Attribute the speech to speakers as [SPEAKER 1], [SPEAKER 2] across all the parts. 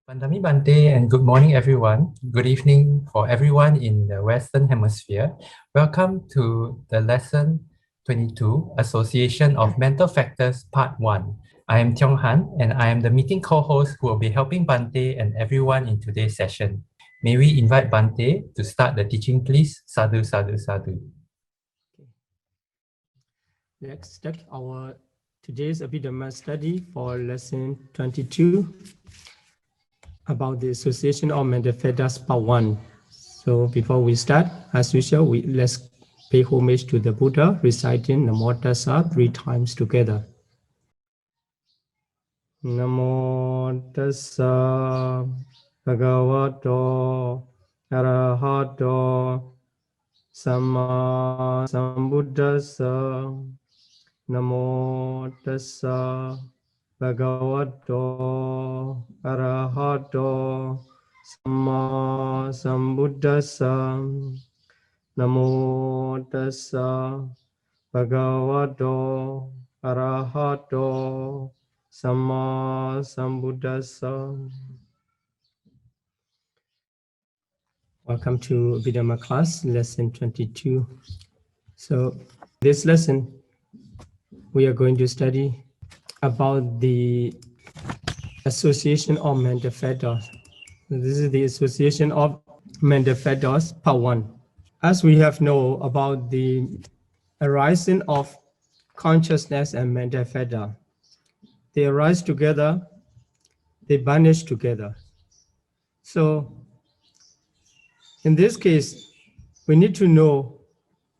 [SPEAKER 1] Pandami Bante and good morning everyone. Good evening for everyone in the Western Hemisphere. Welcome to the lesson 22, Association of Mental Factors, Part 1. I am Tiong and I am the meeting co-host who will be helping Bante and everyone in today's session. May we invite Bante to start the teaching please? Sādhu, Sādhu, Sādhu.
[SPEAKER 2] Let's start our today's Abhidhamma study for lesson 22 about the association of mental factors part 1. So before we start, as usual, let's pay homage to the Buddha, reciting Namo Tassa 3 times together. Namo Tassa Bhagavato Arahato Samma Sambuddhassa. Namo Tassa Bhagavato Arahato Samma Sambuddhassa. Namo Tassa Bhagavato Arahato Samma Sambuddhassa. Welcome to Abhidhamma class, lesson 22. So this lesson, we are going to study about the association of mental factors. This is the association of mental factors, part 1. As we have known about the arising of consciousness and mental factor, they arise together, they vanish together. So in this case, we need to know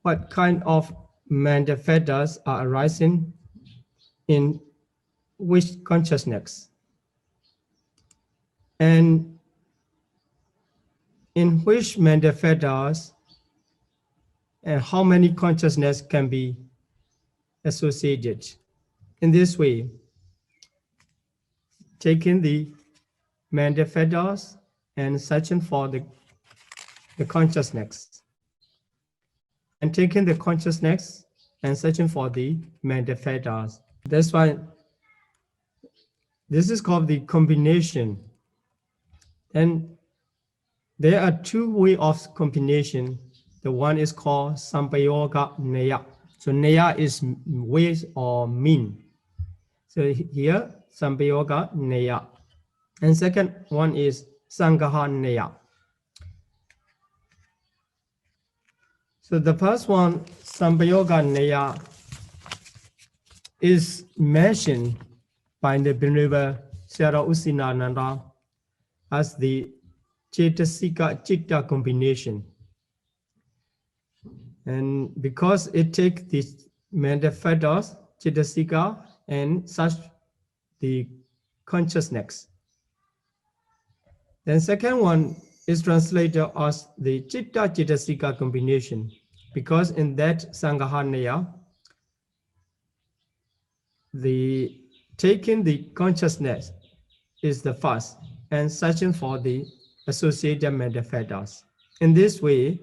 [SPEAKER 2] what kind of mental factors are arising in which consciousness, and in which mental factors and how many consciousness can be associated. In this way, taking the mental factors and searching for the consciousness, and taking the consciousness and searching for the mental factors. That's why this is called the combination. And there are 2 ways of combination. The one is called Sampayoga Neya. So Neya is ways or mean. So here, Sampayoga Neya. And second one is Sangaha Neya. So the first one, Sampayoga Neya, is mentioned by the Venerable Sayadaw U Sinananda as the Cetasika Citta combination. And because it takes the mental factors, Cetasika, and such the consciousness. Then second one is translated as the Citta Cetasika combination, because in that Sangahanaya, the taking the consciousness is the first, and searching for the associated mental factors. In this way,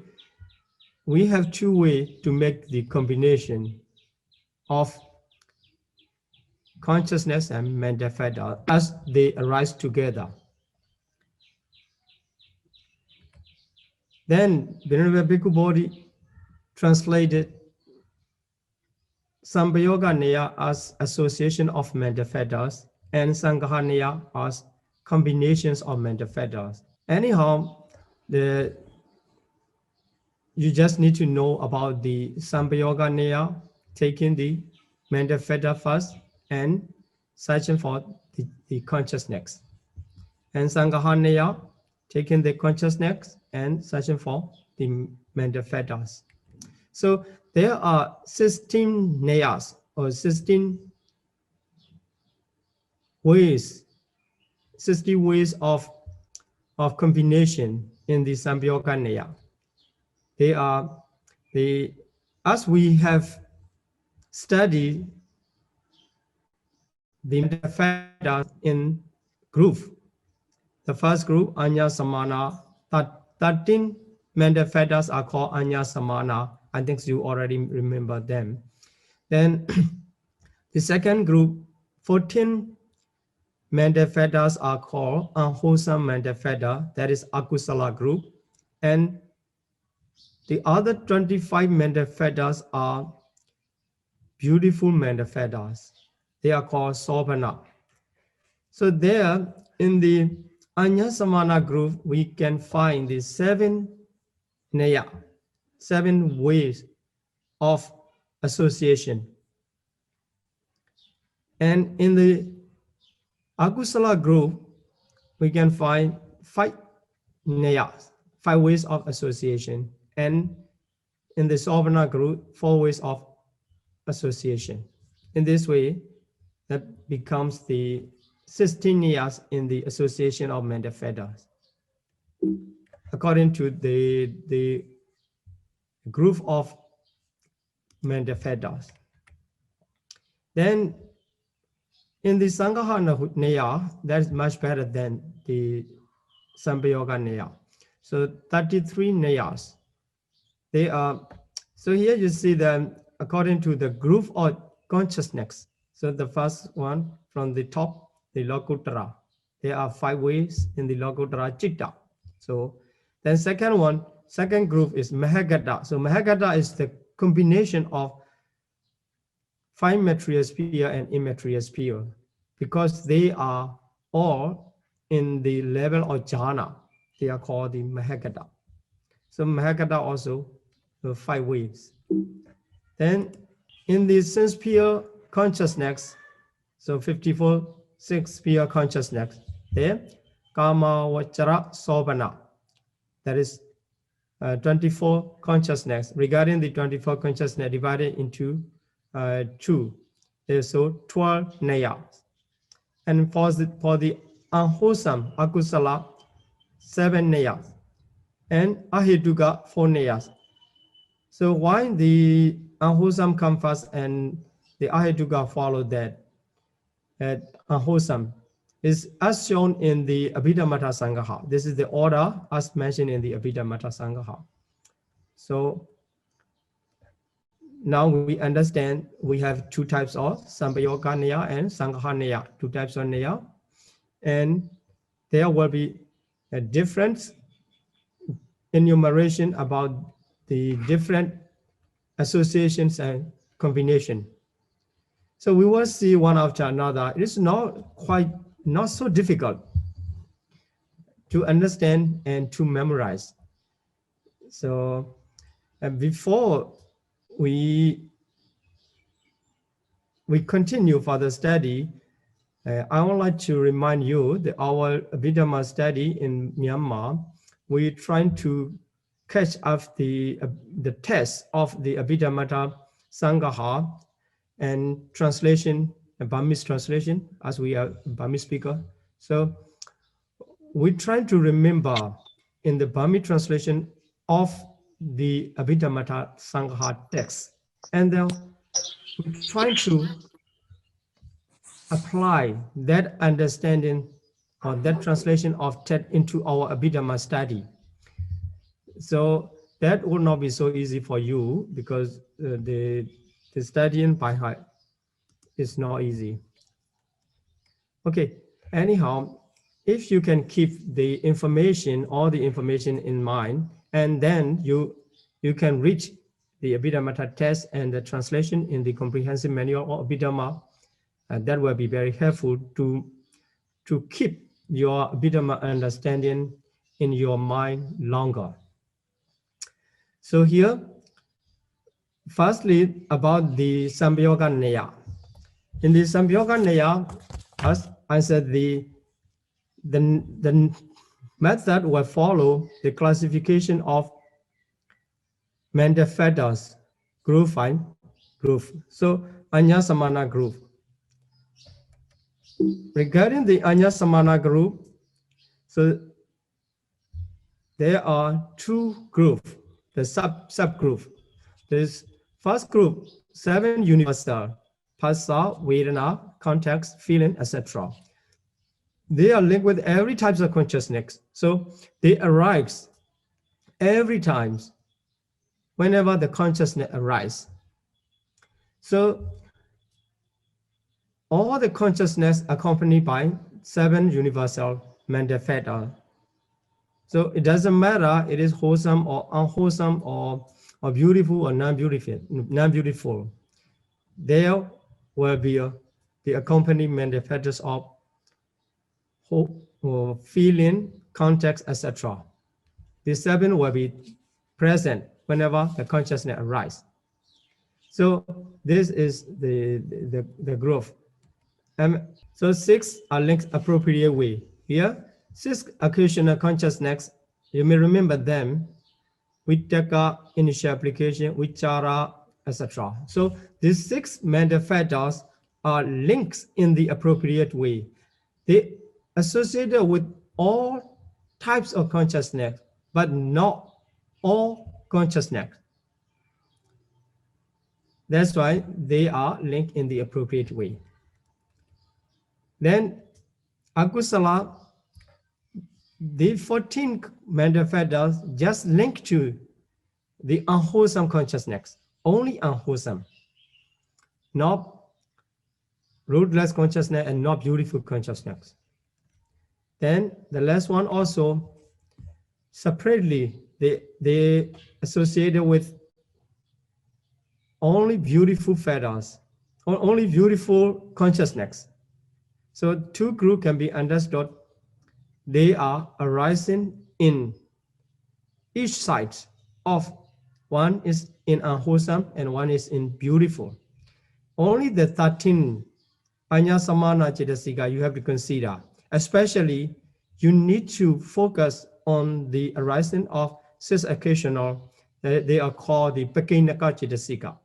[SPEAKER 2] we have 2 ways to make the combination of consciousness and mental factors as they arise together. Then Venerable Bhikkhu Bodhi translated Sampayoga Neya as association of mental factors and Sangaha Neya as combinations of mental factors. Anyhow, you just need to know about the Sampayoga Neya, taking the mental factor first and searching for the consciousness. And Sangaha Neya, taking the consciousness and searching for the mental factors. So there are 16 nayas, or 16 ways, 60 ways of combination in the Sampayoga Naya. They are as we have studied the mental factors in group. The first group, Anya Samana, 13 mental factors are called Anya Samana. I think you already remember them. Then the second group, 14 mental factors are called unwholesome mental factor, that is akusala group, and the other 25 mental factors are beautiful mental factors. They are called sobhana. So there in the Anyasamana group, we can find the 7 neya, 7 ways of association. And in the Akusala group, we can find 5 neyas, 5 ways of association. And in the Sobhana group, 4 ways of association. In this way, that becomes the 16 niyas in the association of mental factors, according to the group of mental factors. Then in the Sangaha Neya, that is much better than the Sambayoga Neya. So 33 Neyas. They are, so here you see them according to the group of consciousness. So the first one from the top, the Lokuttara. There are 5 ways in the Lokuttara Chitta. So then second one, second group is Mahagata. So Mahagata is the combination of fine material sphere and immaterial sphere, because they are all in the level of jhana. They are called the Mahagata. So Mahagata also 5 ways. Then in the sense sphere consciousness, so 54 6 sphere consciousness, there Kama Vachara Sobhana, that is 24 consciousness. Regarding the 24 consciousness divided into 2, there's so 12 nayas. And for the unwholesome akusala, 7 nayas, and ahetuka 4 nayas. So why the unwholesome come first and the ahetuka follow that? Unwholesome is as shown in the Abhidhamma Sangaha. This is the order as mentioned in the Abhidhamma Sangaha. So now we understand we have 2 types of Sambayoga Neya and Sangaha Neya, 2 types of Neya. And there will be a difference enumeration about the different associations and combination. So we will see one after another. It's not so difficult to understand and to memorize. So before we continue further study, I would like to remind you that our Abhidhamma study in Myanmar, we're trying to catch up the test of the Abhidhamma Sangaha and translation, Burmese translation, as we are Burmese speaker. So we try to remember in the Burmese translation of the Abhidhamma Sangaha text, and then we try to apply that understanding or that translation of text into our Abhidhamma study. So that will not be so easy for you, because the studying by heart is not easy. Okay, anyhow, if you can keep the information, all the information in mind, and then you can reach the Abhidhamma test and the translation in the comprehensive manual of Abhidhamma, that will be very helpful to keep your Abhidhamma understanding in your mind longer. So here, firstly, about the Sambayoga Neya. In the Sambayoga Neya, as I said, the method will follow the classification of mental factors, group 5, group. So Anyasamana group. Regarding the Anyasamana group, so there are 2 groups, the subgroup. This first group, 7 universal, Phassa, Vedana, context, feeling, etc. They are linked with every type of consciousness. So they arise every time whenever the consciousness arises. So all the consciousness accompanied by 7 universal mental factors. So it doesn't matter it is wholesome or unwholesome or beautiful or non-beautiful. There will be the accompanying mental factors of feeling, context, etc. These 7 will be present whenever the consciousness arises. So this is the growth. So 6 are linked appropriate way. Here, 6 occasional consciousness, you may remember them, Vittaka, initial application, Vichara, etc. So these 6 mental factors are links in the appropriate way. They associated with all types of consciousness, but not all consciousness. That's why they are linked in the appropriate way. Then Akusala, the 14 mental factors just link to the unwholesome consciousness, only unwholesome, not rootless consciousness and not beautiful consciousness. Then the last one also, separately, they associated with only beautiful factors, or only beautiful consciousness. So 2 groups can be understood. They are arising in each side of, one is in unwholesome and one is in beautiful. Only the 13 Anya Samana Cetasika you have to consider. Especially, you need to focus on the arising of 6 occasional, they are called the Pakinaka Cetasika.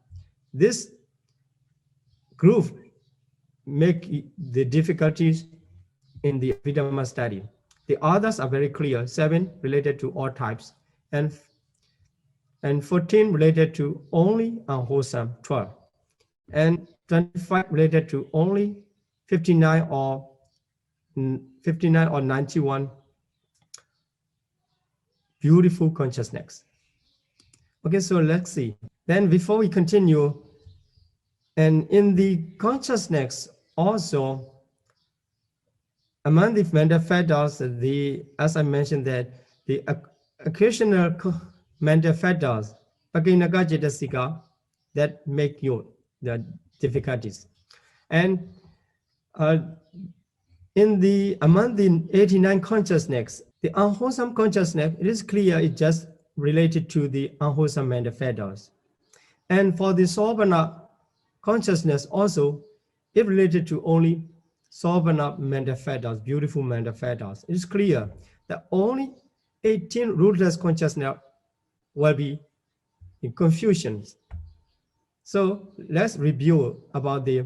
[SPEAKER 2] This group make the difficulties in the Abhidhamma study. The others are very clear, 7 related to all types, and 14 related to only unwholesome, 12, and 25 related to only 59 or 91 beautiful consciousness. Okay, so let's see. Then before we continue, and in the consciousness also, among the mental factors, as I mentioned, that the occasional mental factors, Pakinaka Cetasika, that make you the difficulties. And among the 89 consciousness, the unwholesome consciousness, it is clear it's just related to the unwholesome mental factors. And for the Sovana consciousness also, it related to only Sovana mental factors, beautiful mental factors. It is clear that only 18 rootless consciousness will be in confusion. So let's review about the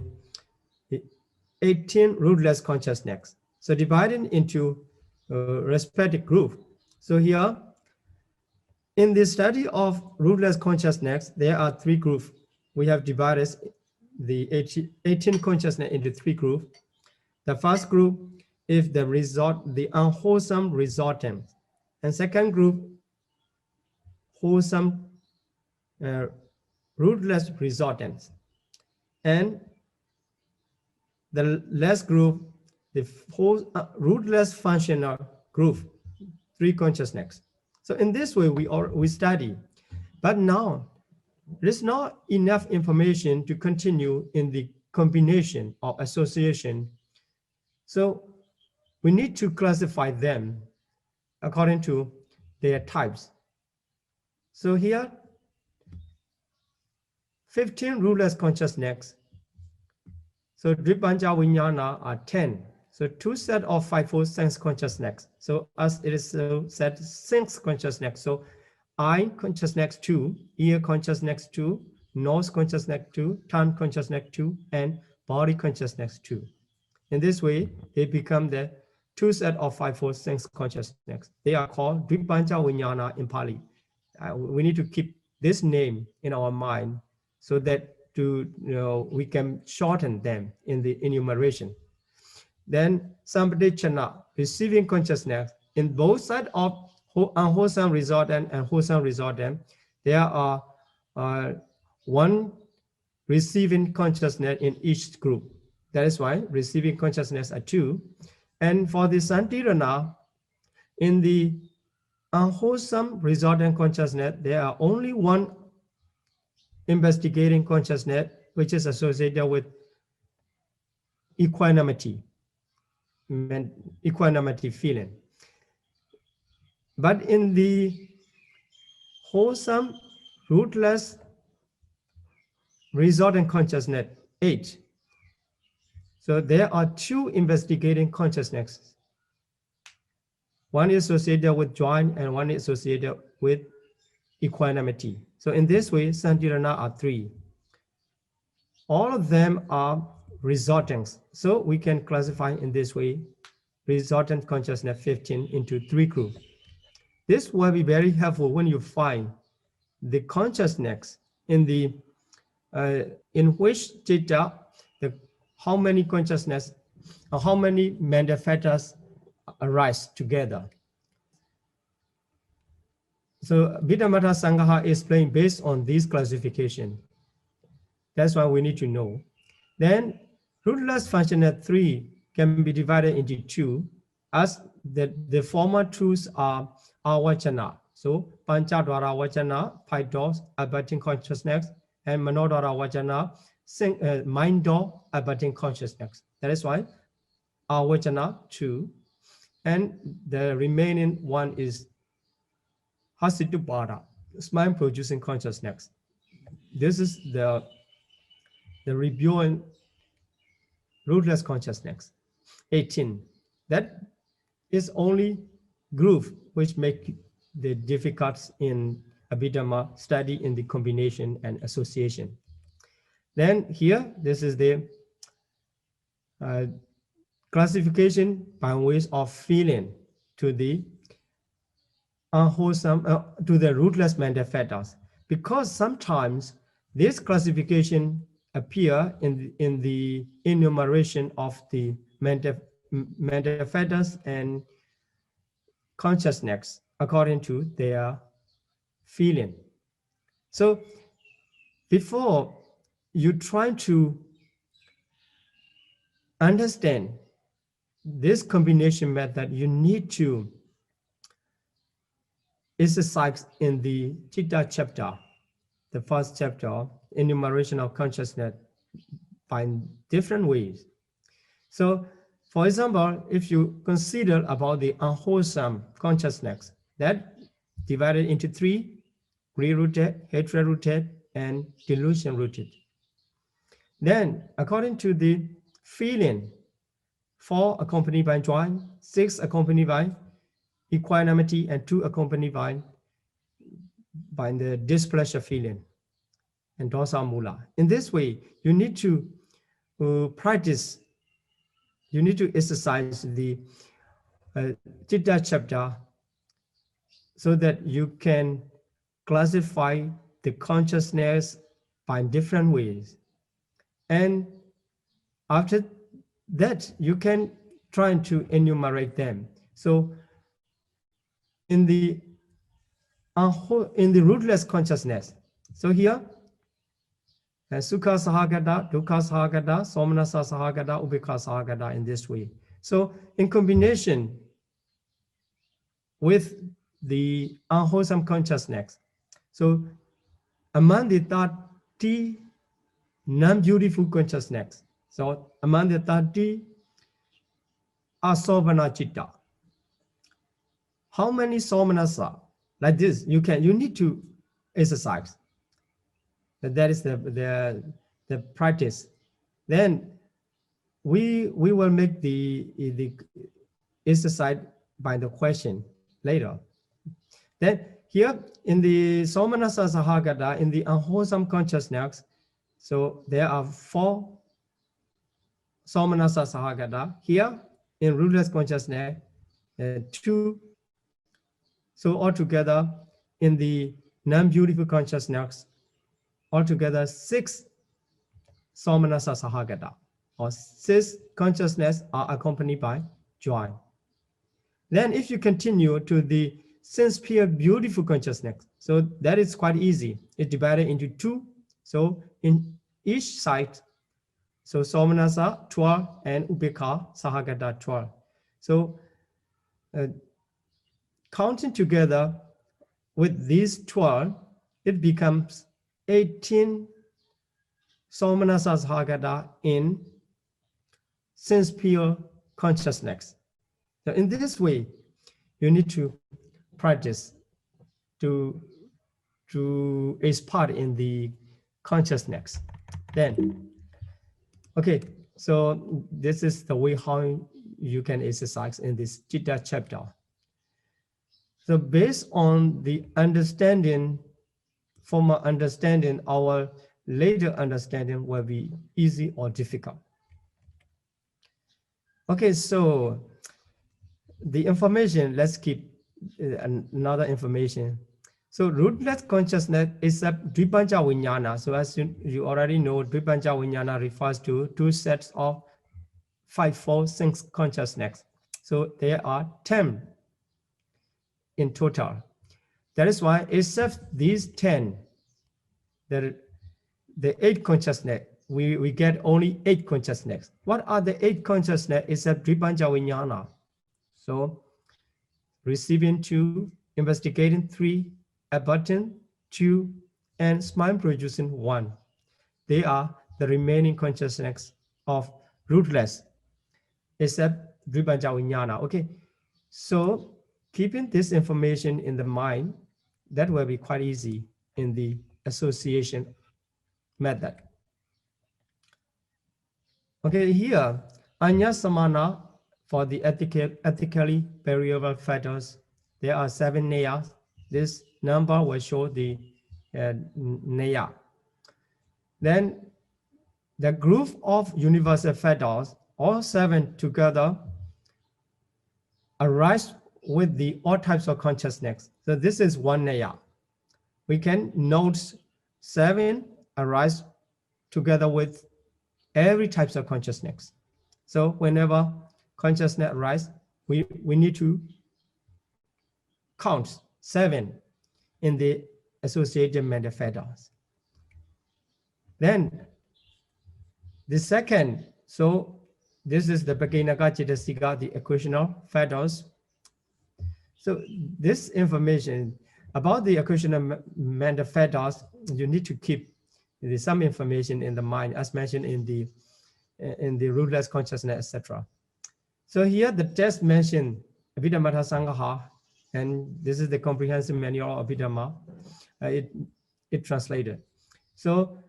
[SPEAKER 2] 18 rootless consciousness. So divided into respective group. So here, in the study of rootless consciousness, there are 3 groups. We have divided the 18 consciousness into 3 groups. The first group is the unwholesome resultant, and second group, wholesome rootless resultants, and the last group, the rootless functional group, 3 consciousness. So in this way, we study, but now there's not enough information to continue in the combination or association. So we need to classify them according to their types. So here, 15 rootless consciousness. So Dripanja Vijnana are 10. So 2 sets of 5-fold sense consciousness. So as it is said, sense consciousness. So eye consciousness 2, ear consciousness 2, nose consciousness 2, tongue consciousness 2, and body consciousness 2. In this way, they become the 2 sets of 5-fold sense consciousness. They are called Dripanja Vijnana in Pali. We need to keep this name in our mind so that we can shorten them in the enumeration. Then Sampadechana, receiving consciousness, in both sides of unwholesome resultant and wholesome resultant, there are 1 receiving consciousness in each group. That is why receiving consciousness are 2. And for the Santirana, in the unwholesome resultant consciousness, there are only one investigating consciousness, which is associated with equanimity, equanimity feeling. But in the wholesome, rootless, resultant consciousness, 8, so there are two investigating consciousnesses. One is associated with joy and one is associated with equanimity. So in this way, Santirana are 3. All of them are resultants. So we can classify in this way, resultant consciousness 15 into 3 groups. This will be very helpful when you find the consciousness in the in which data, how many consciousness or how many mental factors arise together. So Abhidhamma Sangaha is playing based on this classification. That's why we need to know. Then rootless functional 3 can be divided into 2, as the former truths are awachana. So panchadwara vachana, 5 doors, abiding consciousness, and manodwara vachana, mind door, abiding consciousness. That is why awachana 2, and the remaining one is hasitupara, mind producing consciousness. This is the reviewing rootless consciousness. 18. That is only group which make the difficult in Abhidhamma study in the combination and association. Then here, this is the classification by ways of feeling to the unwholesome, to the rootless mental factors. Because sometimes this classification appear in the enumeration of the mental factors and consciousness according to their feeling. So before you try to understand this combination method, you need to exercise in the Chitta chapter, the first chapter, enumeration of consciousness by different ways. So, for example, if you consider about the unwholesome consciousness, that divided into 3, greed-rooted, hatred-rooted, and delusion-rooted. Then, according to the feeling, 4 accompanied by joy, 6 accompanied by equanimity, and 2 accompanied by the displeasure feeling, and dosa mula. In this way, you need to practice, you need to exercise the Chitta chapter so that you can classify the consciousness by different ways. And after that, you can try to enumerate them. So in the rootless consciousness, so here, Sukha Sahagata, Dukkha Sahagata, Somanasa Sahagata, Ubekha Sahagata, in this way. So in combination with the unwholesome consciousness, so among the 30 non-beautiful consciousness, so among the 30 asovana chitta, how many somanasa? Like this, you need to exercise. That is the practice. Then we will make the exercise by the question later. Then here in the Somanasa Sahagata, in the unwholesome consciousness, so there are 4 Somanasa Sahagata. Here in rootless consciousness, 2. So altogether in the non-beautiful consciousness, altogether 6 Somanasa Sahagata, or 6 consciousness are accompanied by joy. Then if you continue to the sense pure beautiful consciousness, so that is quite easy. It's divided into 2. So in each side, so Somanasa 12 and Ubekha Sahagata 12. So counting together with these 12, it becomes 18 Somanasasagata in sense pure consciousness. So in this way, you need to practice to expert in the consciousness. Then, okay, so this is the way how you can exercise in this Chitta chapter. So based on the understanding, former understanding, our later understanding will be easy or difficult. Okay, so the information, let's keep another information. So rootless consciousness is a Dvipancha Vijnana. So as you already know, Dvipancha Vijnana refers to two sets of 5-4 sense consciousness. So there are 10 in total. That is why except these 10, the 8 consciousness, we get only 8 consciousness. What are the 8 consciousness except Dvipancha Vijnana? So receiving 2, investigating 3, abutting 2, and smile producing 1. They are the remaining consciousness of rootless, except Dvipancha Vijnana. Okay, so keeping this information in the mind, that will be quite easy in the association method. Okay, here, Anya Samana for the ethically variable factors, there are 7 nayas. This number will show the naya. Then the group of universal factors, all 7 together, arise with the all types of consciousness. So this is 1 naya. We can note 7 arise together with every types of consciousness. So whenever consciousness arises, we need to count 7 in the associated mental factors. Then the second, so this is the Pakinaka Chitasika, the occasional factors. So this information about the occasional mental factors, you need to keep some information in the mind as mentioned in the rootless consciousness, etc. So here the text mentioned Abhidhamma Sangha, and this is the comprehensive manual of Abhidhamma. It translated. So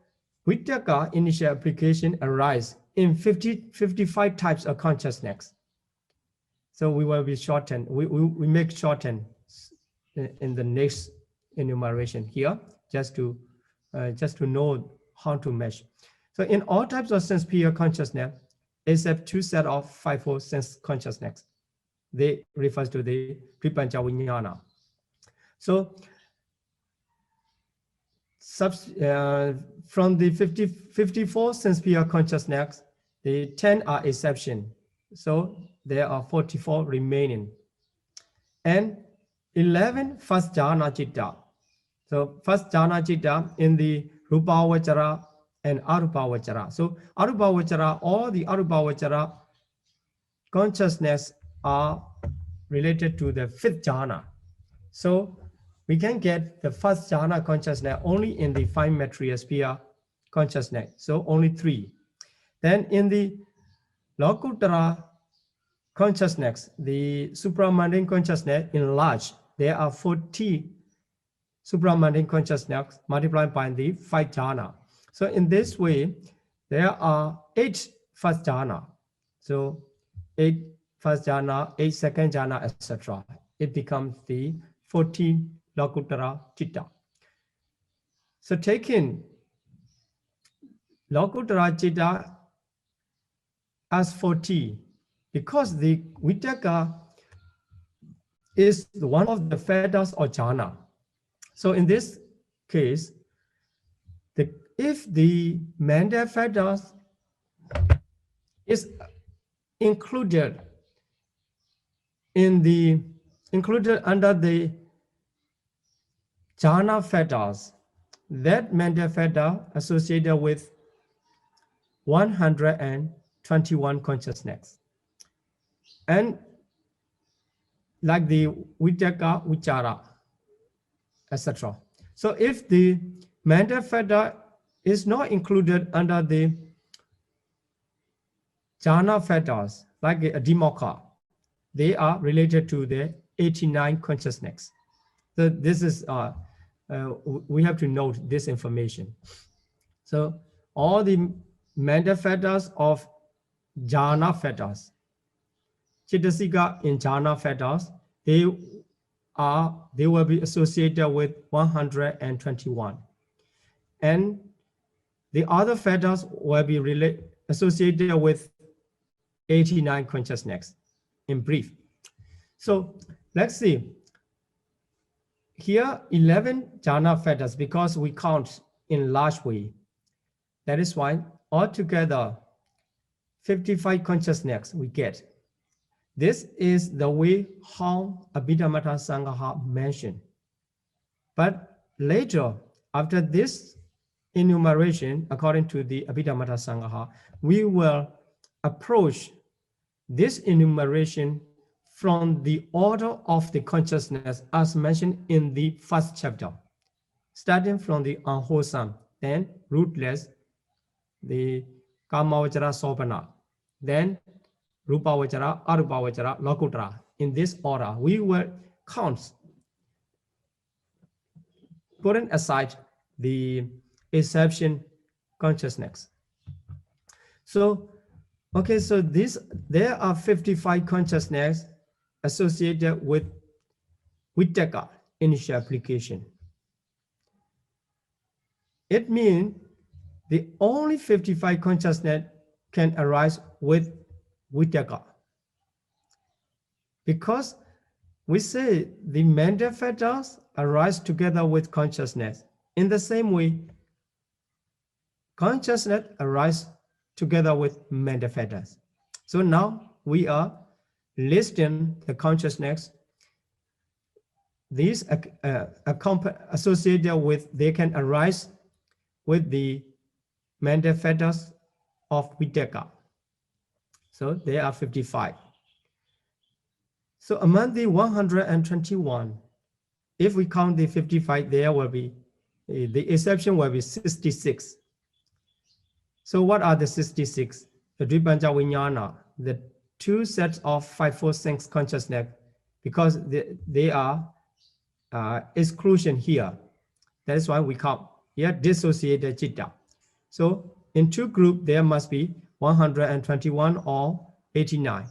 [SPEAKER 2] Vittaka initial application arise in 55 types of consciousness. So we will be shortened. We make shorten in the next enumeration here, just to know how to measure. So in all types of sense pure consciousness, except 2 sets of 5-4 sense consciousness, they refers to the Dvipancha Vijnana. So from the 54 sense pure consciousness, the 10 are exception. So there are 44 remaining. And 11 first jhana citta. So first jhana citta in the rupa vachara and arupa vachara. So arupa vachara, all the arupa vachara consciousness are related to the 5th jhana. So we can get the first jhana consciousness only in the 5 material sphere consciousness. So only 3. Then in the Lokuttara consciousness, the supramundane consciousness enlarged, there are 40 supramundane consciousness multiplied by the 5 jhana. So in this way, there are 8 first jhana. So 8 first jhana, 8 second jhana, etc. It becomes the 14 Lokuttara Citta. So taking Lokuttara Citta as 40, because the Vittaka is one of the factors of jhana. So in this case, if the mental factors is included under the jhana factors, that mental factor associated with 121 consciousness. And like the Vitaka, Vichara, etc. So if the mental factor is not included under the jhana factors, like a Adhimokha, they are related to the 89 consciousness. So this is, we have to note this information. So all the mental factors of jhana factors, Chittasika in jhana factors, they will be associated with 121. And the other factors will be associated with 89 consciousness, in brief. So let's see. Here, 11 jhana factors, because we count in large way. That is why altogether 55 consciousness we get. This is the way how Abhidhamma Sangha mentioned. But later, after this enumeration, according to the Abhidhamma Sangha, we will approach this enumeration from the order of the consciousness as mentioned in the first chapter, starting from the unwholesome, then rootless, the Kamavachara Sopana, then Rupavachara, Arupavachara, Lokutra. In this order, we will count, putting aside the exception consciousness. So, okay, so there are 55 consciousness associated with Vitaka, initial application. It means the only 55 consciousness can arise with Vitaka. Because we say the mental factors arise together with consciousness. In the same way, consciousness arises together with mental factors. So now we are listing the consciousness. These associated with, they can arise with the mental factors of Vitaka. So there are 55. So among the 121, if we count the 55, there will be, the exception will be 66. So what are the 66? The Dvipanja Vijnana, the two sets of 546 consciousness, because they are exclusion here. That is why we count here dissociated citta. So in two groups, there must be 121 or 89.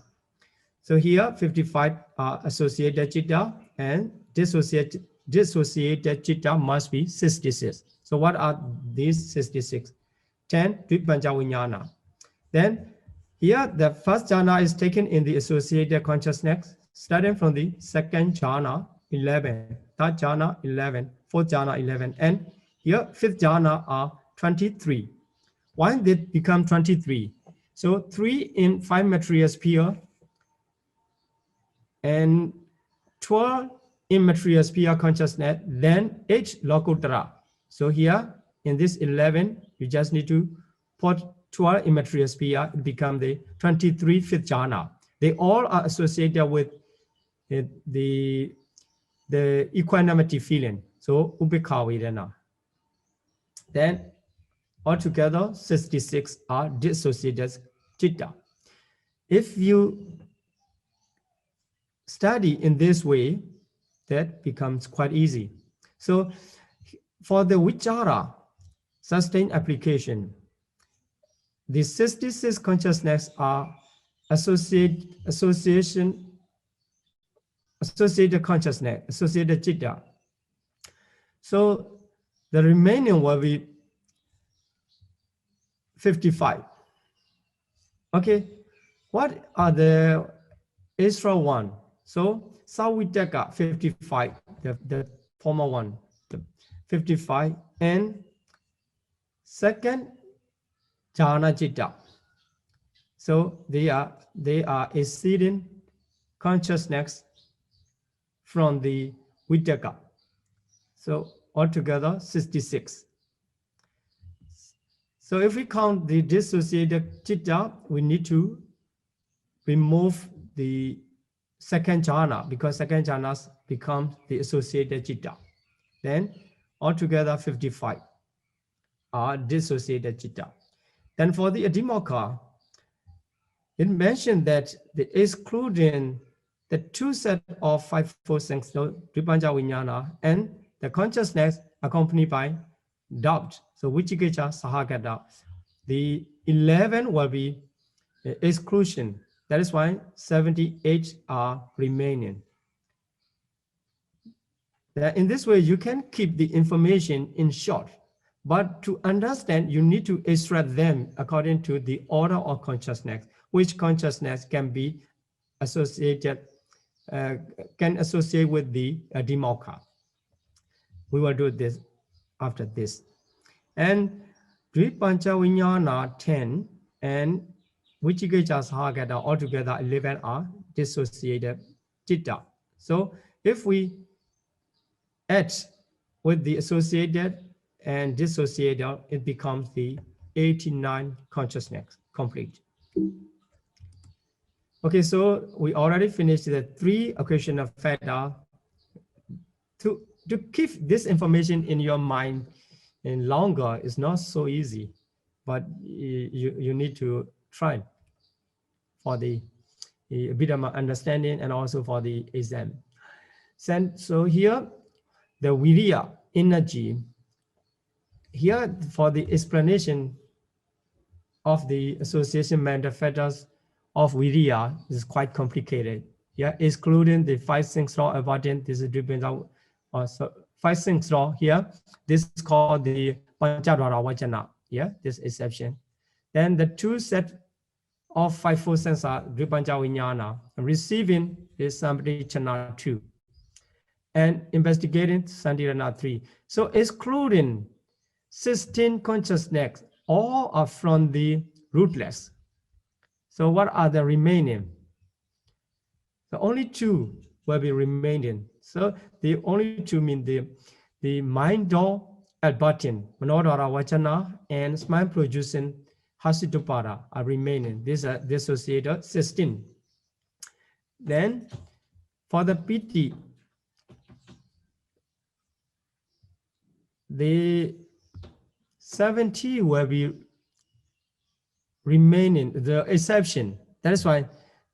[SPEAKER 2] So here 55 are associated citta, and dissociated citta must be 66. So what are these 66? 10 Dvipanja Vijnana. Then here the first jhana is taken in the associated consciousness, starting from the second jhana 11, third jhana 11, fourth jhana 11, and here fifth jhana are 23. Why did it become 23? So 3 in 5 material sphere and 12 immaterial sphere consciousness, then 8 Lokuttara. So here in this 11, you just need to put 12 immaterial sphere, it becomes the 23 fifth jhana. They all are associated with the equanimity feeling. So Ubekha Vedana. Then altogether 66 are dissociated citta. If you study in this way, that becomes quite easy. So for the vichara, sustained application, the 66 consciousness are associated consciousness, associated citta. So the remaining will be 55. Okay, what are the extra one? So Sawitaka 55, the former one, the 55, and second jhana citta. So they are exceeding consciousness from the Vitaka. So altogether 66. So if we count the dissociated citta, we need to remove the second jhana, because second jhana becomes the associated citta. Then altogether 55 are dissociated citta. Then for the Adhimokkha, it mentioned that the excluding the two set of 5, 4, 6, Vipanja Vijnana and the consciousness accompanied by doubt. So Vichikicca, Sahagata. The 11 will be exclusion. That is why 78 are remaining. In this way, you can keep the information in short, but to understand, you need to extract them according to the order of consciousness, which consciousness can be associated, can associate with the Adhimokkha. We will do this after this. And Dvipancha Vijnana 10 and Vichikicca Sahagata altogether 11 are dissociated citta. So if we add with the associated and dissociated, it becomes the 89 consciousness complete. Okay, so we already finished the 3 occasional factor. To keep this information in your mind and longer is not so easy, but you need to try for the Abhidhamma understanding and also for the exam. So here, the Viriya energy, here for the explanation of the association mental factors of Viriya is quite complicated. Yeah, excluding the 5 things law avoiding this depends on so 5 things law here. This is called the Panchadvara Vajana. Yeah, this exception. Then the 2 set of 5 full sense are Dripanja Vijnana. Receiving is Sampadicana 2. And investigating Sandirana 3. So excluding 16 consciousness, all are from the rootless. So what are the remaining? The only 2 will be remaining. So the only 2 mean the mind door at button, Manodara Vachana, and smile producing Hasitupara are remaining. These are dissociated 16. Then for the piti, the 70 will be remaining, the exception. That is why,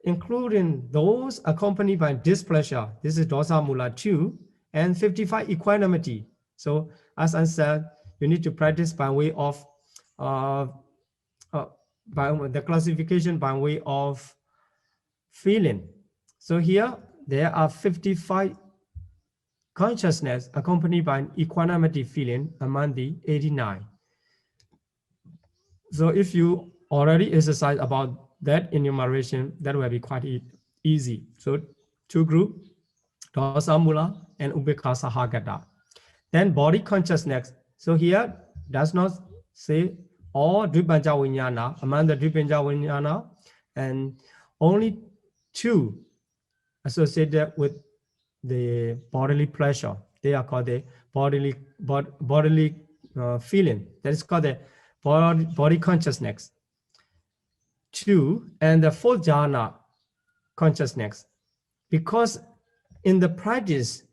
[SPEAKER 2] including those accompanied by displeasure, this is Dosa Mula 2, and 55 equanimity. So as I said, you need to practice by way of by the classification by way of feeling. So here there are 55 consciousness accompanied by an equanimity feeling among the 89. So if you already exercise about that enumeration, that will be quite easy. So 2 group, Dosa Mula and Ubekha Sahagata. Then body consciousness. So here does not say all Dripanja Vijnana, among the Dripanja Vijnana, and only 2 associated with the bodily pleasure. They are called the bodily feeling. That is called the body consciousness. 2 and the 4th jhana consciousness. Because in the practice,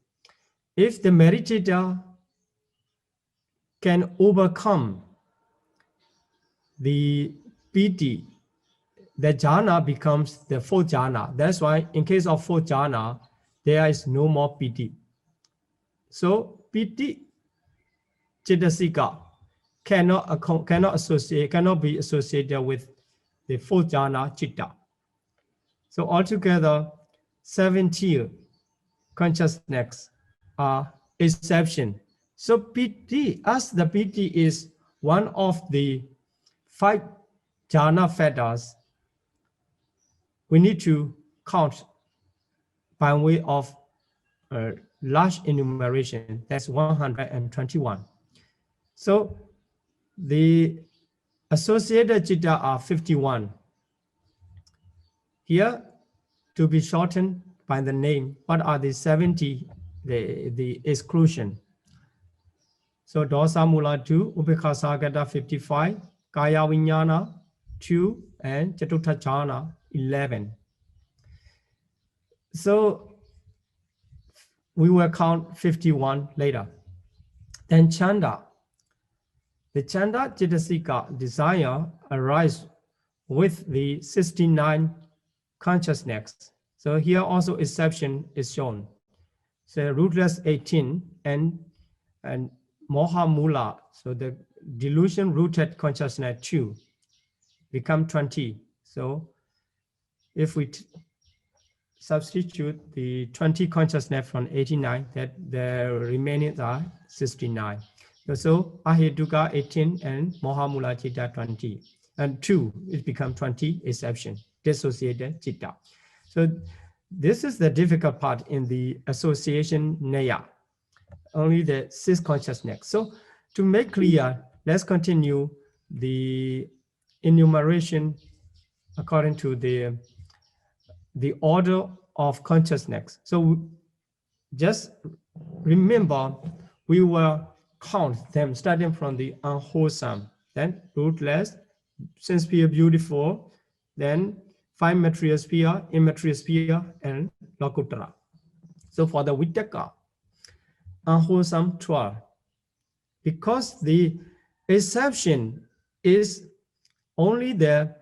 [SPEAKER 2] if the meditator can overcome the piti, the jhana becomes the 4th jhana. That's why in case of 4th jhana, there is no more piti. So piti Chitasika cannot be associated with the 4th jhana chitta. So altogether, 17 consciousness are exception. So piti, as the piti is one of the 5 jhana factors, we need to count by way of large enumeration. That's 121. So the associated citta are 51. Here, to be shortened by the name, what are the 70, the exclusion? So Dosa Mula 2, Ubekha Sagata 55, Kaya Vijnana 2, and Chatutha Jhana 11. So we will count 51 later. Then Chanda. The Chanda Chitasika desire arise with the 69 consciousness. So here also exception is shown. So rootless 18 and Moha Mula, so the delusion rooted consciousness 2 become 20. So if we substitute the 20 consciousness from 89, that the remaining are 69. So Ahetuka 18 and Mohamula Chitta 20. And 2, it becomes 20 exception, dissociated Chitta. So this is the difficult part in the association Naya, only the 6 consciousness. So to make clear, let's continue the enumeration according to the order of consciousness. So just remember, we will count them starting from the unwholesome, then rootless, sense sphere beautiful, then 5 material sphere, immaterial sphere, and Lokuttara. So for the Vitaka, unwholesome 12, because the exception is only the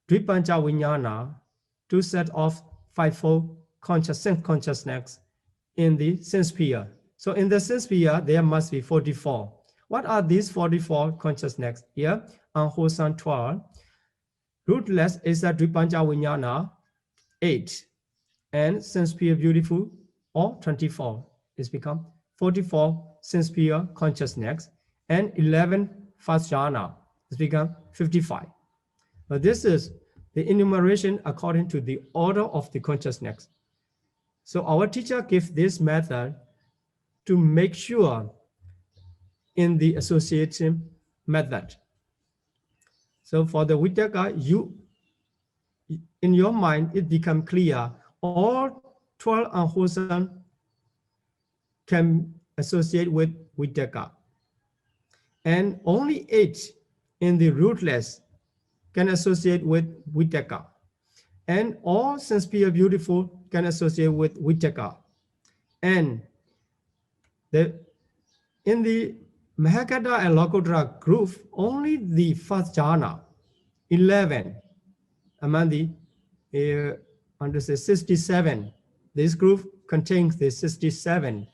[SPEAKER 2] Dvipancha Vijnana, 2 set of 5-fold consciousness in the sense sphere. So in the sense sphere, there must be 44. What are these 44 consciousness? Here, unwholesome 12, rootless is a Dvipancha Vijnana 8, and sense sphere beautiful or 24. It's become 44 sense sphere consciousness, and 11 first jhana. It's become 55. But this is the enumeration according to the order of the consciousness. So our teacher gives this method to make sure in the association method. So for the Vitaka, in your mind, it becomes clear all 12 unwholesome can associate with Vitaka. And only 8 in the rootless can associate with Vitaka. And all sense sphere beautiful can associate with Vitaka. And in the Mahakata and Lokuttara group, only the first jhana, 11, among the under the 67, this group contains the 67.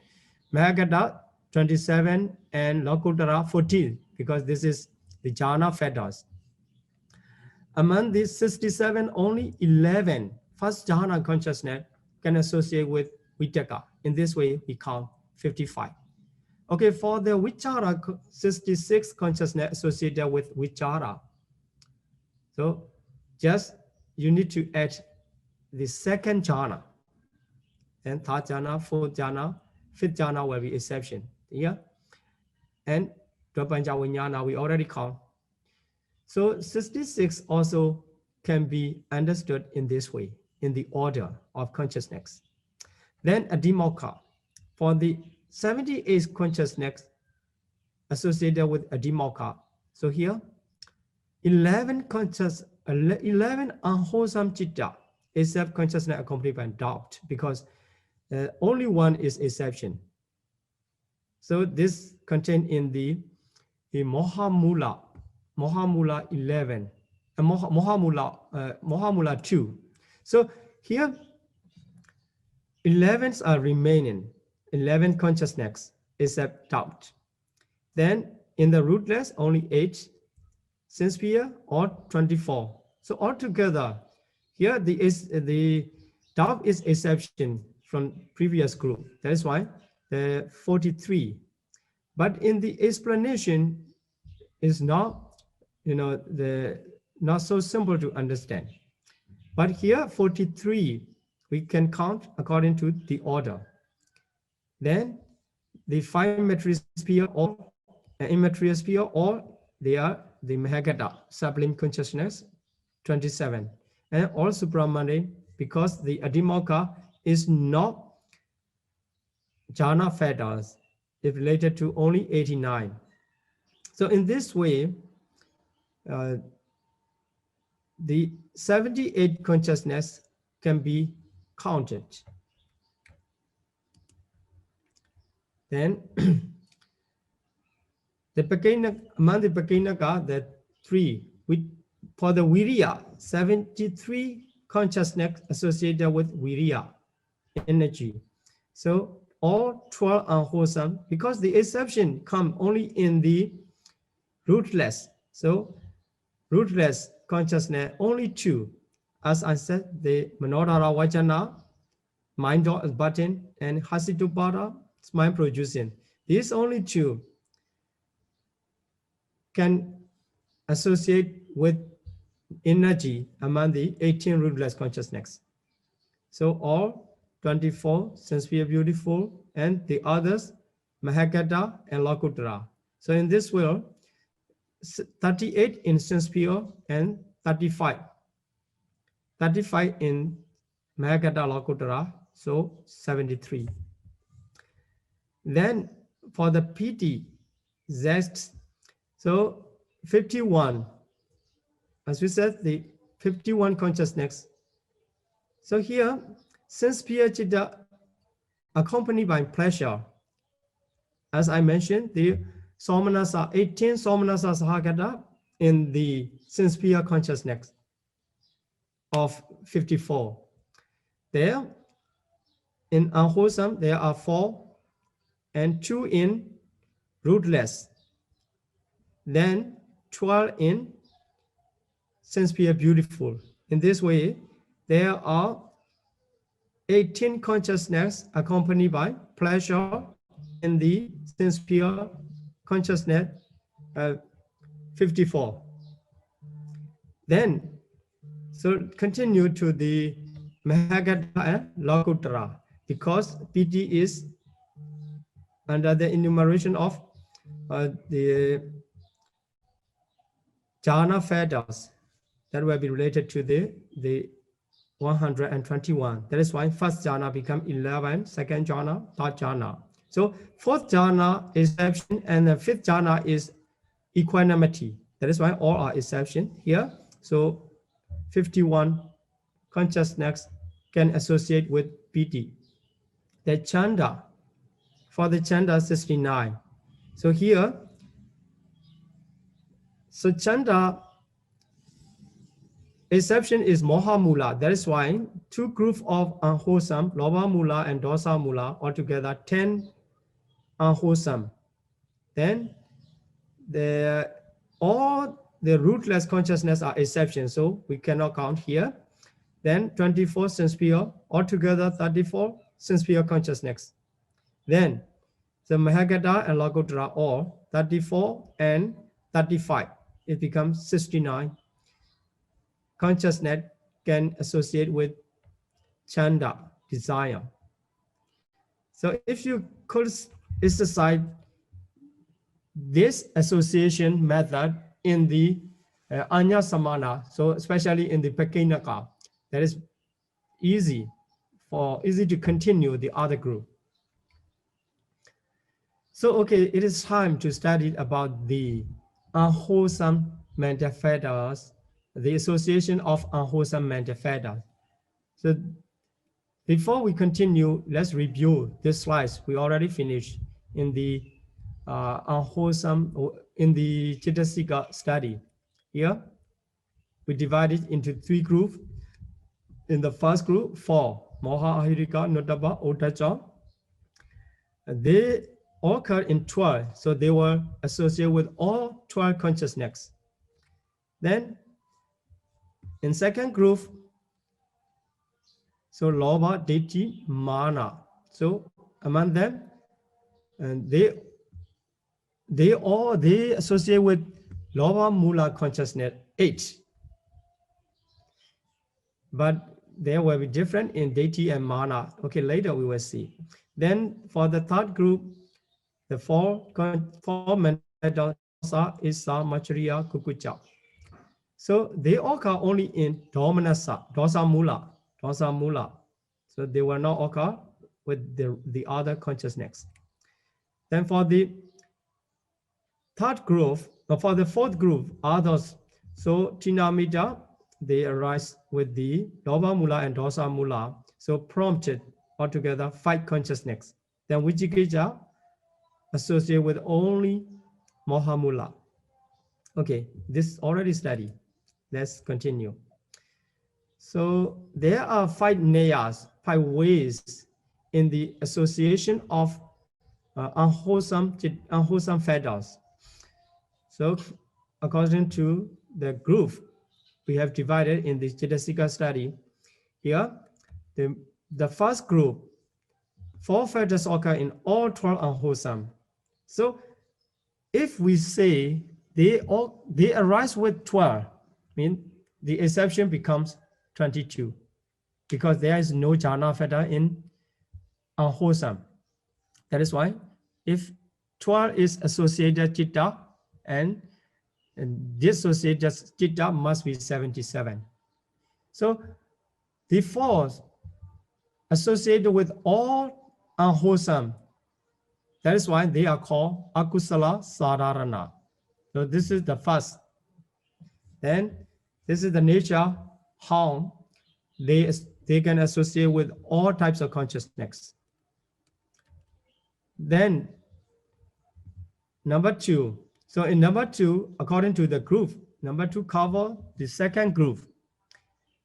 [SPEAKER 2] Mahakata 27 and Lokuttara 14, because this is the jhana fetters. Among these 67, only 11 first jhana consciousness can associate with Vitaka. In this way, we count 55. Okay, for the Vichara, 66 consciousness associated with Vichara. So just you need to add the second jhana. Then third jhana, fourth jhana, fifth jhana will be exception. Yeah. And Dvapancha Vijnana we already count. So 66 also can be understood in this way, in the order of consciousness. Then Adhimokkha. For the 78 consciousness associated with Adhimokkha. So here, 11 unwholesome citta, except consciousness accompanied by doubt, because only one is exception. So this contained in the Mohamula 11, Mohamula 2. So here, 11s are remaining, 11 consciousness except doubt. Then in the rootless, only 8 sense sphere or 24. So altogether, here the doubt is exception from previous group. That is why the 43. But in the explanation is not, not so simple to understand. But here 43, we can count according to the order. Then the 5 material sphere or immaterial sphere, or they are the Mahagata, sublime consciousness, 27. And also Brahmane, because the Adhimokkha is not jhana fetters, it's related to only 89. So in this way, the 78 consciousness can be counted. Then among the Pakinaka, the 3, for the Viriya, 73 consciousness associated with Viriya, energy. So all 12 unwholesome, because the exception come only in the rootless. So rootless consciousness, only 2. As I said, the Manodara Vajana, mind dot button, and Hasitupara, mind producing. These only 2 can associate with energy among the 18 rootless consciousness. So all 24 sense sphere beautiful, and the others Mahagata and Lokuttara. So in this world, 38 in sense sphere and 35 in Mahagata Lokuttara, so 73. Then for the PT zest, so 51, as we said, the 51 consciousness. So here, sense sphere chitta accompanied by pleasure. As I mentioned, the Somanasa, 18 Somanasa Sahagata in the sense sphere consciousness of 54. There, in unwholesome, there are 4 and 2 in rootless. Then 12 in sense sphere beautiful. In this way, there are 18 consciousness accompanied by pleasure in the sense sphere consciousness 54. Then, so continue to the Mahagata and Lokuttara, because PT is under the enumeration of the jhana fetters that will be related to the 121. That is why first jhana become 11, second jhana, third jhana. So fourth jhana is exception, and the fifth jhana is equanimity. That is why all are exception here. So 51 consciousness can associate with PT. The chanda, for the chanda 69. So here, so chanda exception is moha mula. That is why 2 groups of unwholesome, lobha mula and dosa mula, altogether 10 unwholesome. Then all the rootless consciousness are exceptions, so we cannot count here. Then 24 sense sphere, altogether 34 sense sphere consciousness. Then the Mahagata and Lokuttara all 34 and 35. It becomes 69. Consciousness can associate with chanda, desire. So if you could exercise this association method in the Anya Samana, so especially in the Pakinaka, that is easy to continue the other group. So okay, it is time to study about the unwholesome mental fetters, the association of unwholesome mental fetters. So before we continue, let's review the slides we already finished in the unwholesome, in the Chittasika study. Here, we divided into 3 groups. In the first group, 4, Moha, Ahirika, Notaba, Otacha. They occurred in 12, so they were associated with all 12 consciousness. Then, in second group, so Lobha, Ditti, Mana. So among them, and they associate with Lobha Mula consciousness 8. But they will be different in Ditti and Mana. Okay, later we will see. Then for the third group, the 4 mental is Machariya, Kukucha. So they occur only in Domanasa, Dosa Mula. So they will not occur with the other consciousness. Then for the third group, for the fourth group, others, so Tinamita, they arise with the Lobha Mula and Dosa Mula. So prompted altogether 5 consciousness. Then Vicikicca associated with only Mohamula. Okay, this already studied. Let's continue. So there are 5 nayas, 5 ways in the association of unwholesome fetters. So according to the group we have divided in the Cetasika study, here the first group, 4 fetters occur in all 12 unwholesome. So if we say they arise with 12, mean the exception becomes 22, because there is no jhana fetter in unwholesome. That is why if 12 is associated citta, and dissociated citta must be 77. So the 4 associated with all unwholesome, that is why they are called akusala sadharana. So this is the first. Then this is the nature how they can associate with all types of consciousness. Then number 2. So in number 2, according to the group, number 2 cover the second group.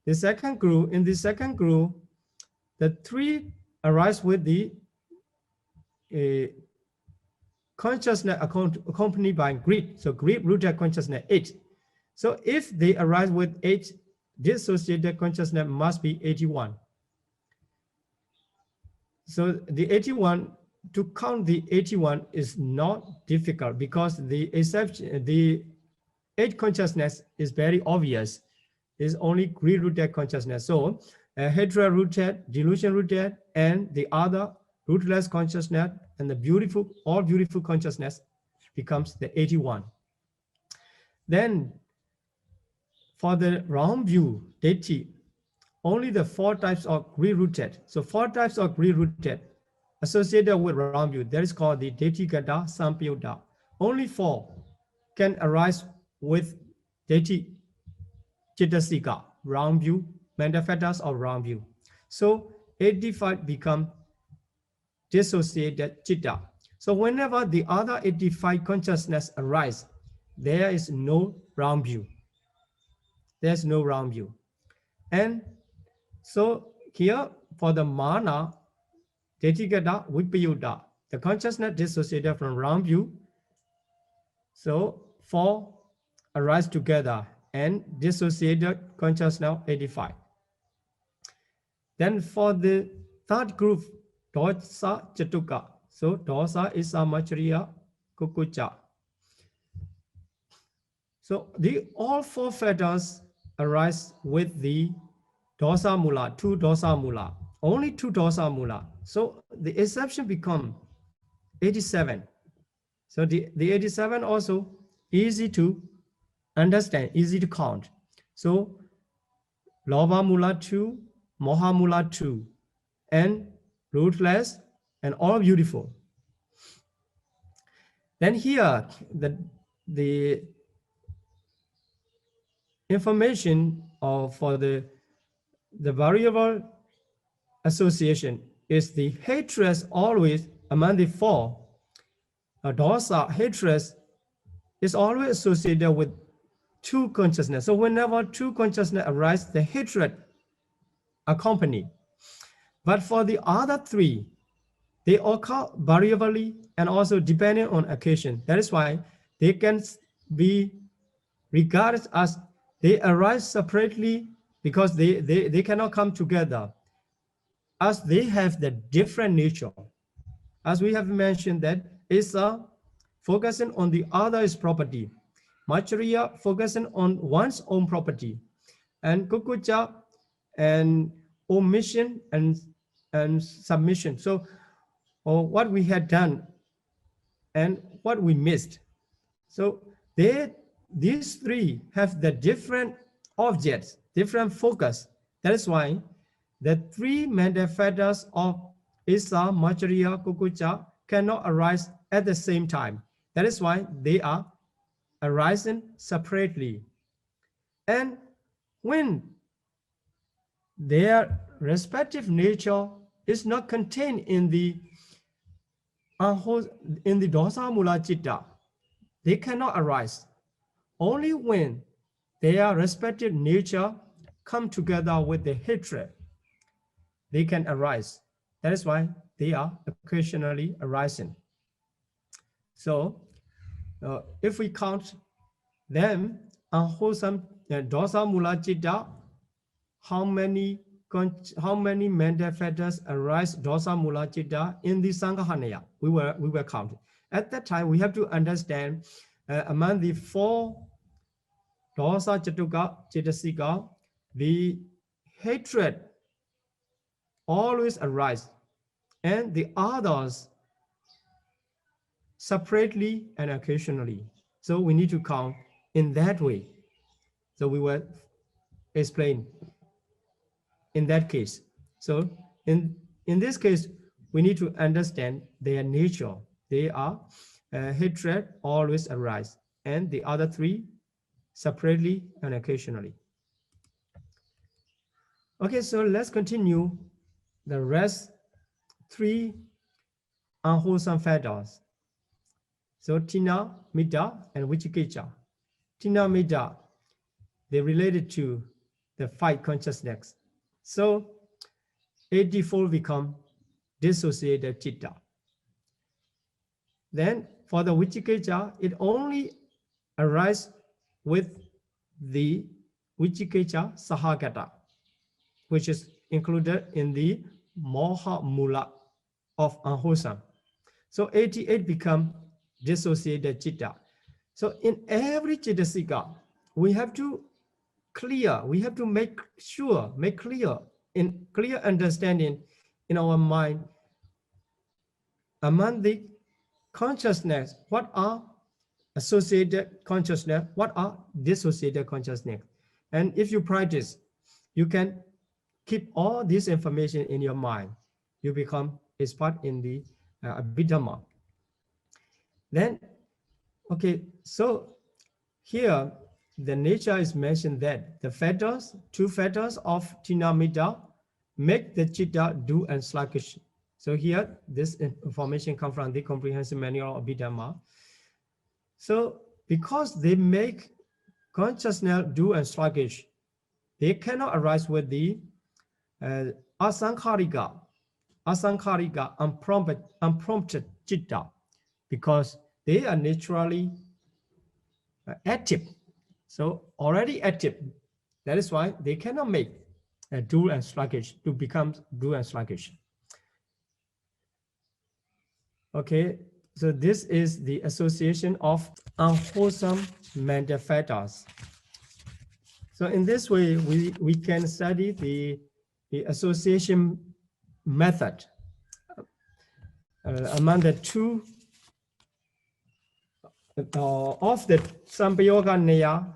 [SPEAKER 2] The second group, in the second group, the 3 arise with the consciousness accompanied by greed. So greed rooted consciousness 8. So if they arise with 8, dissociated consciousness must be 81. So the 81, to count the 81 is not difficult, because the 8 consciousness is very obvious. It's only greed rooted consciousness. So hatred rooted, delusion rooted, and the other rootless consciousness and the beautiful, all beautiful consciousness becomes the 81. Then for the round view, deity, only the 4 types of greed rooted. So 4 types of greed rooted associated with round view, that is called the deity gata sampayutta. Only 4 can arise with deity Cetasika, round view, mental fetters of round view. So 85 become dissociated citta. So whenever the other 85 consciousness arise, there is no round view. There's no round view. And so here for the mana, detigata vipayuta, the consciousness dissociated from round view. So 4 arise together and dissociated consciousness 85. Then for the third group, dosa chatuka. So dosa is samachariya kukucha. So all 4 fetters arise with the dosa mula, 2 dosa mula, only 2 dosa mula. So the exception become 87. So the 87 also easy to understand, easy to count. So lobha mula 2, moha mula 2, and rootless and all beautiful. Then here the information for the variable association is the hatred always among the 4. Dosa, hatred is always associated with 2 consciousness. So whenever 2 consciousness arise, the hatred accompany. But for the other 3, they occur variably and also depending on occasion. That is why they can be regarded as they arise separately, because they cannot come together, as they have the different nature. As we have mentioned, that is focusing on the other's property. Macharya focusing on one's own property, and kukucha and omission and submission. So what we had done and what we missed. So these 3 have the different objects, different focus. That is why the 3 mental fetters of Isa, Macharya, Kukucha cannot arise at the same time. That is why they are arising separately. And when their respective nature is not contained in the dosa mula citta. They cannot arise. Only when their respective nature come together with the hatred, they can arise. That is why they are occasionally arising. So if we count them, unwholesome dosa mula citta, how many mental factors arise dosa mula citta in the Sangahanaya? We were counting. At that time, we have to understand among the 4 dosa chatuka cetasika, the hatred always arise, and the others separately and occasionally. So we need to count in that way. So we will explain in that case. So in this case, we need to understand their nature. They are hatred always arise, and the other 3 separately and occasionally. Okay, so let's continue the rest 3 unwholesome factors. So tina, mita, and vichikiccha. Tina, mita, they related to the 5 consciousness. So 84 become dissociated citta. Then for the vichikiccha, it only arises with the vichikiccha sahagata, which is included in the moha mula of unwholesome. So 88 become dissociated citta. So in every cittasika, we have to make clear in clear understanding in our mind among the consciousness, what are associated consciousness, what are dissociated consciousness. And if you practice, you can keep all this information in your mind. You become expert in the Abhidhamma. Then, okay, so here the nature is mentioned that the factors, 2 factors of Tinamita make the citta do and sluggish. So here, this information comes from the Comprehensive Manual of Abhidhamma. So because they make consciousness do and sluggish, they cannot arise with the asankharika, unprompted citta, because they are naturally active. So already active. That is why they cannot make do and sluggish to become do and sluggish. Okay, so this is the association of unwholesome mental factors. So in this way, we can study the association method among the 2 of the Sampayoga,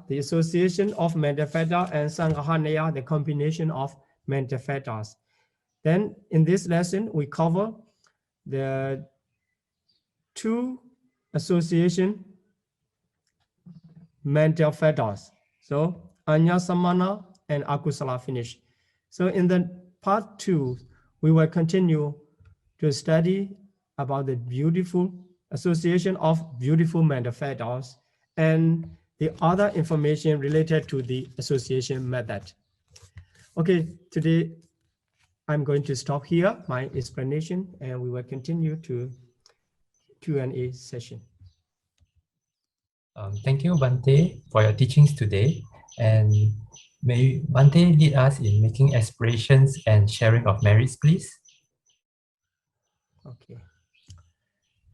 [SPEAKER 2] the association of mental factor, and Sangahanaya, the combination of mental factors. Then in this lesson, we cover the 2 association mental factors. So Anya Samana and Akusala finish. So in the part 2, we will continue to study about the beautiful association of beautiful mental factors and the other information related to the association method. Okay, today I'm going to stop here, my explanation, and we will continue to Q&A session.
[SPEAKER 1] Thank you, Bante, for your teachings today. And may Bante lead us in making aspirations and sharing of merits, please.
[SPEAKER 2] Okay.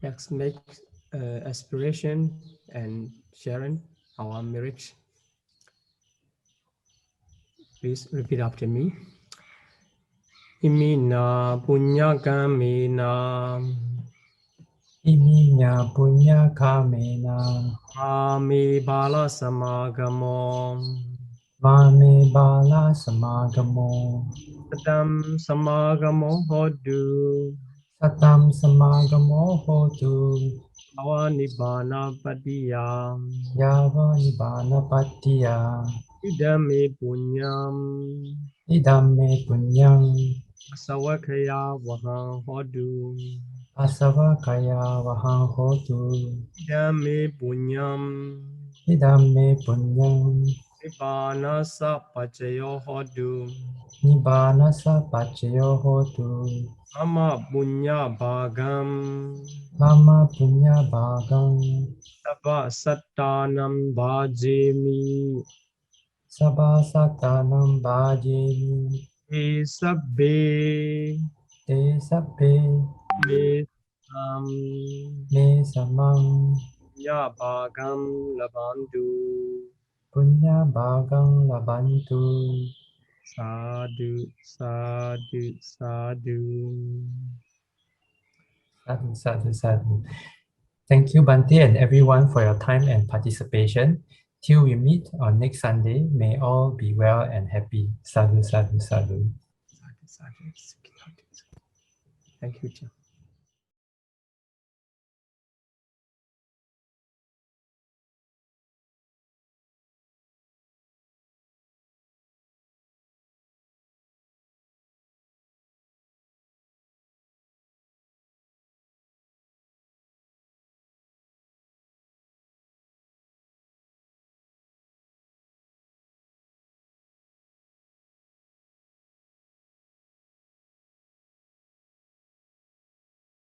[SPEAKER 2] Let's make aspiration and sharing our merit. Please repeat after me. Imina punya kamena.
[SPEAKER 1] Iminya punya kamena.
[SPEAKER 2] Mami bala samagamo.
[SPEAKER 1] Mame bala samagamo.
[SPEAKER 2] Satam samagamo hodu.
[SPEAKER 1] Satam samagamo hotu.
[SPEAKER 2] Awa nibbana patiya.
[SPEAKER 1] Yava nibbana patiya.
[SPEAKER 2] Idame punyam.
[SPEAKER 1] Idam me punyang
[SPEAKER 2] asawakaya wahang hodu.
[SPEAKER 1] asava kaya vahang hotu.
[SPEAKER 2] Idame punyam
[SPEAKER 1] Idam me punyang
[SPEAKER 2] nibbana sa pacayo hodu.
[SPEAKER 1] nibbana sa pachayo hotu.
[SPEAKER 2] Mama punya bhagam
[SPEAKER 1] Mama punya bhagam
[SPEAKER 2] tapa sattanam bhajemi.
[SPEAKER 1] sabha satanam bhajemi.
[SPEAKER 2] He sabbe
[SPEAKER 1] Te sabbe
[SPEAKER 2] me
[SPEAKER 1] me samang
[SPEAKER 2] ya bhagam labantu.
[SPEAKER 1] punya bhagam labantu.
[SPEAKER 2] Sadhu, sadhu, sadhu.
[SPEAKER 1] Sadhu, sadhu, sadhu. Thank you, Bante, and everyone for your time and participation. Till we meet on next Sunday, may all be well and happy. Sadhu, sadhu, sadhu.
[SPEAKER 2] Sadhu, sadhu. Thank you, Tiong.